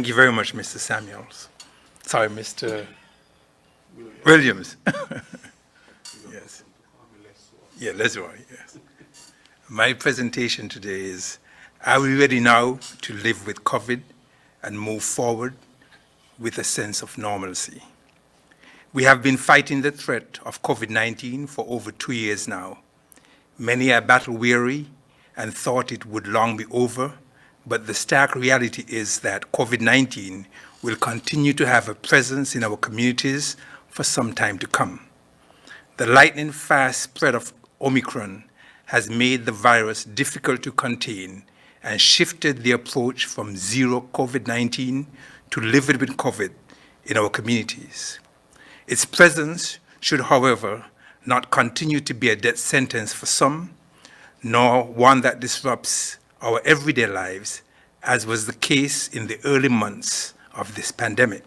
Thank you very much, Mr. Samuels. Sorry, Mr. Williams. Yes. Yeah, Leroy, yes. My presentation today is, are we ready now to live with COVID and move forward with a sense of normalcy? We have been fighting the threat of COVID-19 for over 2 years now. Many are battle-weary and thought it would long be over, but the stark reality is that COVID-19 will continue to have a presence in our communities for some time to come. The lightning-fast spread of Omicron has made the virus difficult to contain and shifted the approach from zero COVID-19 to living with COVID in our communities. Its presence should, however, not continue to be a death sentence for some, nor one that disrupts our everyday lives, as was the case in the early months of this pandemic.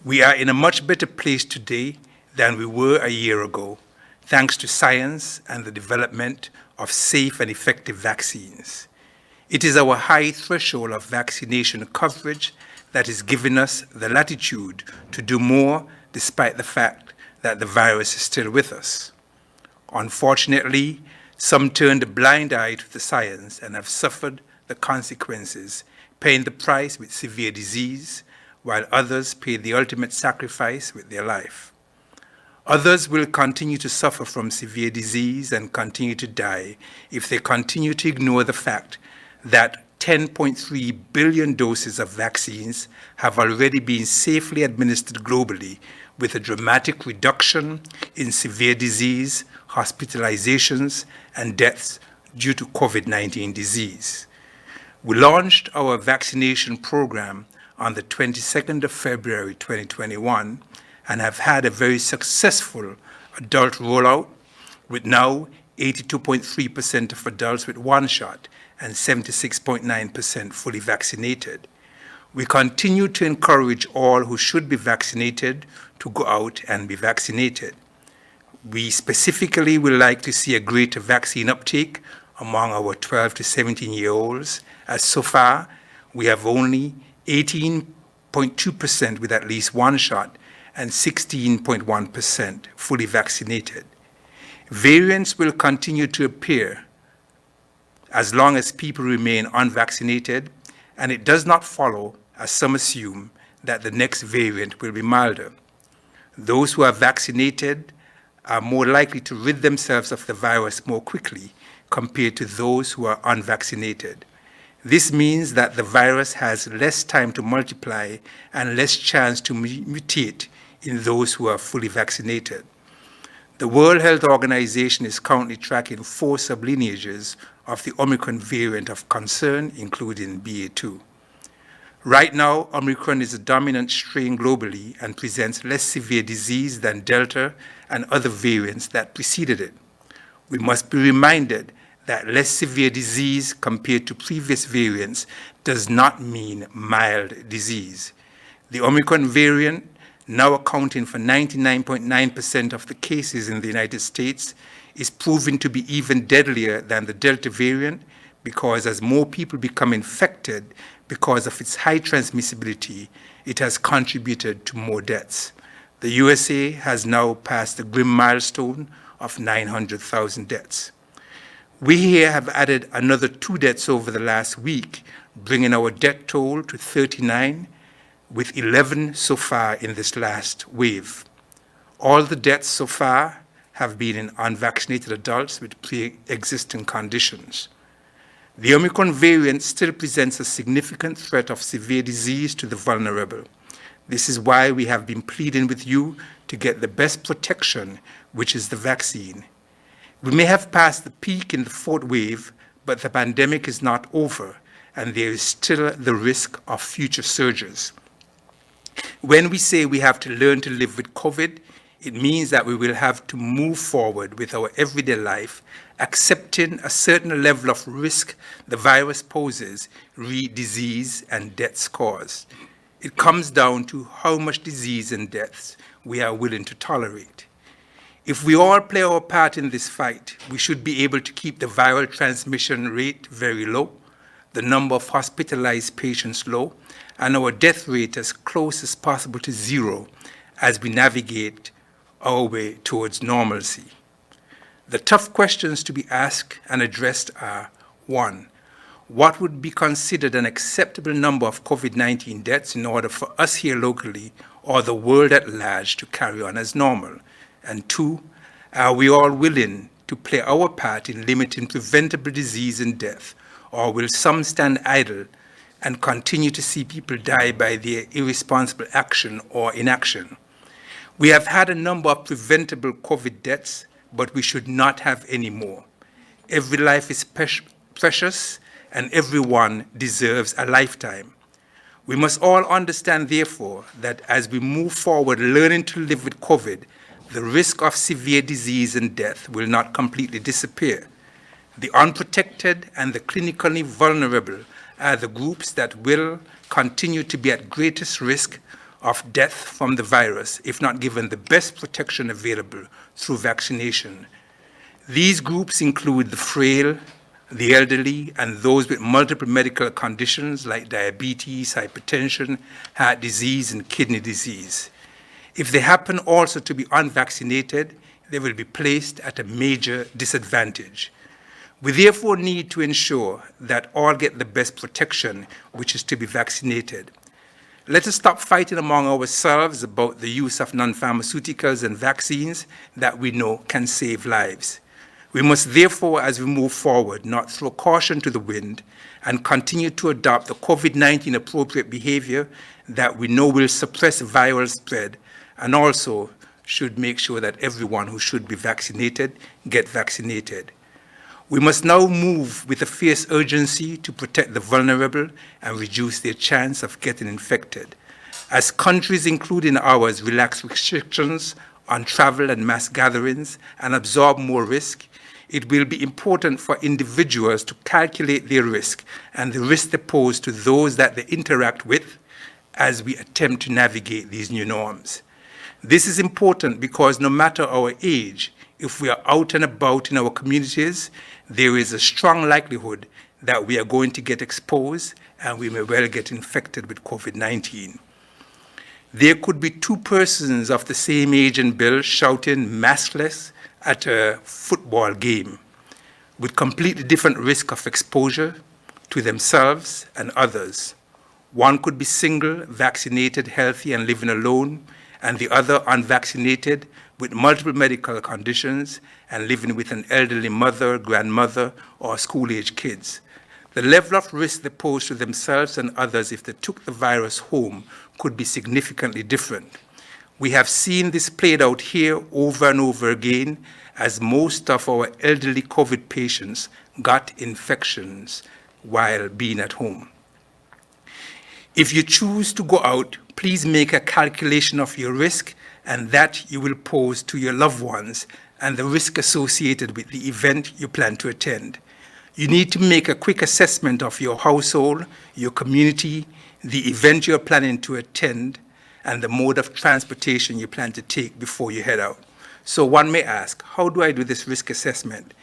We are in a much better place today than we were a year ago, thanks to science and the development of safe and effective vaccines. It is our high threshold of vaccination coverage that is giving us the latitude to do more despite the fact that the virus is still with us. Unfortunately, some turned a blind eye to the science and have suffered the consequences, paying the price with severe disease, while others paid the ultimate sacrifice with their life. Others will continue to suffer from severe disease and continue to die if they continue to ignore the fact that 10.3 billion doses of vaccines have already been safely administered globally, with a dramatic reduction in severe disease, hospitalizations, and deaths due to COVID-19 disease. We launched our vaccination program on the 22nd of February 2021 and have had a very successful adult rollout, with now 82.3% of adults with one shot and 76.9% fully vaccinated. We continue to encourage all who should be vaccinated to go out and be vaccinated. We specifically would like to see a greater vaccine uptake among our 12 to 17-year-olds, as so far we have only 18.2% with at least one shot and 16.1% fully vaccinated. Variants will continue to appear as long as people remain unvaccinated, and it does not follow, as some assume, that the next variant will be milder. Those who are vaccinated are more likely to rid themselves of the virus more quickly compared to those who are unvaccinated. This means that the virus has less time to multiply and less chance to mutate in those who are fully vaccinated. The World Health Organization is currently tracking 4 sublineages of the Omicron variant of concern, including BA2. Right now, Omicron is a dominant strain globally and presents less severe disease than Delta and other variants that preceded it. We must be reminded that less severe disease compared to previous variants does not mean mild disease. The Omicron variant, now accounting for 99.9% of the cases in the United States, is proven to be even deadlier than the Delta variant because as more people become infected because of its high transmissibility, it has contributed to more deaths. The USA has now passed the grim milestone of 900,000 deaths. We here have added another 2 deaths over the last week, bringing our death toll to 39, with 11 so far in this last wave. All the deaths so far have been in unvaccinated adults with pre-existing conditions. The Omicron variant still presents a significant threat of severe disease to the vulnerable. This is why we have been pleading with you to get the best protection, which is the vaccine. We may have passed the peak in the 4th wave, but the pandemic is not over, and there is still the risk of future surges. When we say we have to learn to live with COVID, it means that we will have to move forward with our everyday life, accepting a certain level of risk the virus poses, disease and deaths cause. It comes down to how much disease and deaths we are willing to tolerate. If we all play our part in this fight, we should be able to keep the viral transmission rate very low, the number of hospitalized patients low, and our death rate as close as possible to zero as we navigate our way towards normalcy. The tough questions to be asked and addressed are: 1. What would be considered an acceptable number of COVID-19 deaths in order for us here locally or the world at large to carry on as normal? And 2, are we all willing to play our part in limiting preventable disease and death, or will some stand idle and continue to see people die by their irresponsible action or inaction? We have had a number of preventable COVID deaths, but we should not have any more. Every life is precious, and everyone deserves a lifetime. We must all understand, therefore, that as we move forward learning to live with COVID, the risk of severe disease and death will not completely disappear. The unprotected and the clinically vulnerable are the groups that will continue to be at greatest risk of death from the virus if not given the best protection available through vaccination. These groups include the frail, the elderly, and those with multiple medical conditions like diabetes, hypertension, heart disease, and kidney disease. If they happen also to be unvaccinated, they will be placed at a major disadvantage. We therefore need to ensure that all get the best protection, which is to be vaccinated. Let us stop fighting among ourselves about the use of non-pharmaceuticals and vaccines that we know can save lives. We must therefore, as we move forward, not throw caution to the wind and continue to adopt the COVID-19 appropriate behavior that we know will suppress viral spread, and also should make sure that everyone who should be vaccinated get vaccinated. We must now move with a fierce urgency to protect the vulnerable and reduce their chance of getting infected. As countries, including ours, relax restrictions on travel and mass gatherings and absorb more risk, it will be important for individuals to calculate their risk and the risk they pose to those that they interact with as we attempt to navigate these new norms. This is important because no matter our age, if we are out and about in our communities, there is a strong likelihood that we are going to get exposed and we may well get infected with COVID-19. There could be two persons of the same age and build shouting maskless at a football game with completely different risk of exposure to themselves and others. One could be single, vaccinated, healthy, and living alone, and the other unvaccinated with multiple medical conditions and living with an elderly mother, grandmother, or school-age kids. The level of risk they pose to themselves and others if they took the virus home could be significantly different. We have seen this played out here over and over again as most of our elderly COVID patients got infections while being at home. If you choose to go out, please make a calculation of your risk and that you will pose to your loved ones and the risk associated with the event you plan to attend. You need to make a quick assessment of your household, your community, the event you're planning to attend, and the mode of transportation you plan to take before you head out. So one may ask, how do I do this risk assessment?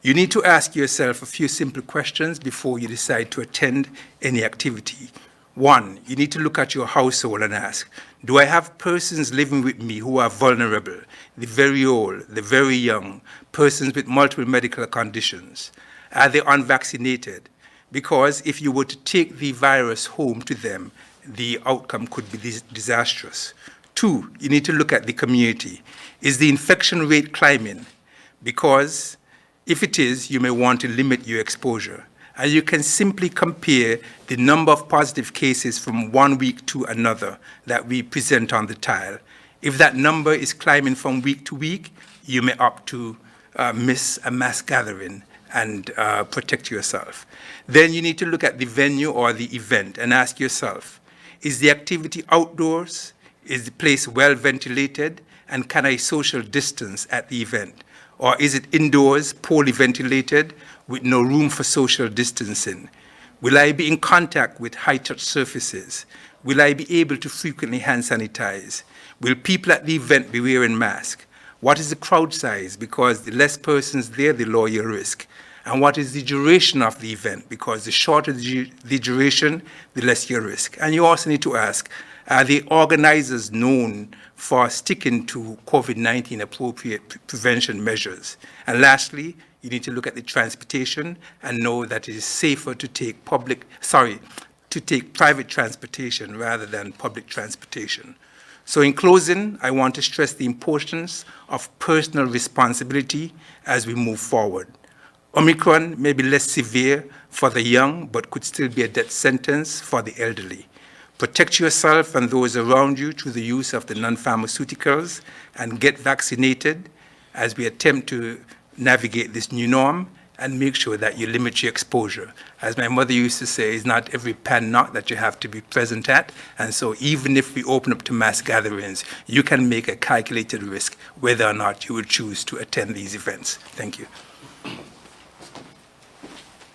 You need to ask yourself a few simple questions before you decide to attend any activity. 1, you need to look at your household and ask, do I have persons living with me who are vulnerable, the very old, the very young, persons with multiple medical conditions? Are they unvaccinated? Because if you were to take the virus home to them, the outcome could be disastrous. 2, you need to look at the community. Is the infection rate climbing? Because if it is, you may want to limit your exposure. And you can simply compare the number of positive cases from one week to another that we present on the tile. If that number is climbing from week to week, you may opt to miss a mass gathering and protect yourself. Then you need to look at the venue or the event and ask yourself, is the activity outdoors? Is the place well ventilated? And can I social distance at the event? Or is it indoors, poorly ventilated, with no room for social distancing? Will I be in contact with high-touch surfaces? Will I be able to frequently hand sanitize? Will people at the event be wearing masks? What is the crowd size? Because the less persons there, the lower your risk. And what is the duration of the event? Because the shorter the duration, the less your risk. And you also need to ask, are the organizers known for sticking to COVID-19 appropriate prevention measures? And lastly, you need to look at the transportation and know that it is safer to take private transportation rather than public transportation. So in closing, I want to stress the importance of personal responsibility as we move forward. Omicron may be less severe for the young, but could still be a death sentence for the elderly. Protect yourself and those around you through the use of the non-pharmaceuticals and get vaccinated as we attempt to navigate this new norm, and make sure that you limit your exposure. As my mother used to say, it's not every pan knock that you have to be present at, and so even if we open up to mass gatherings, you can make a calculated risk whether or not you will choose to attend these events. Thank you.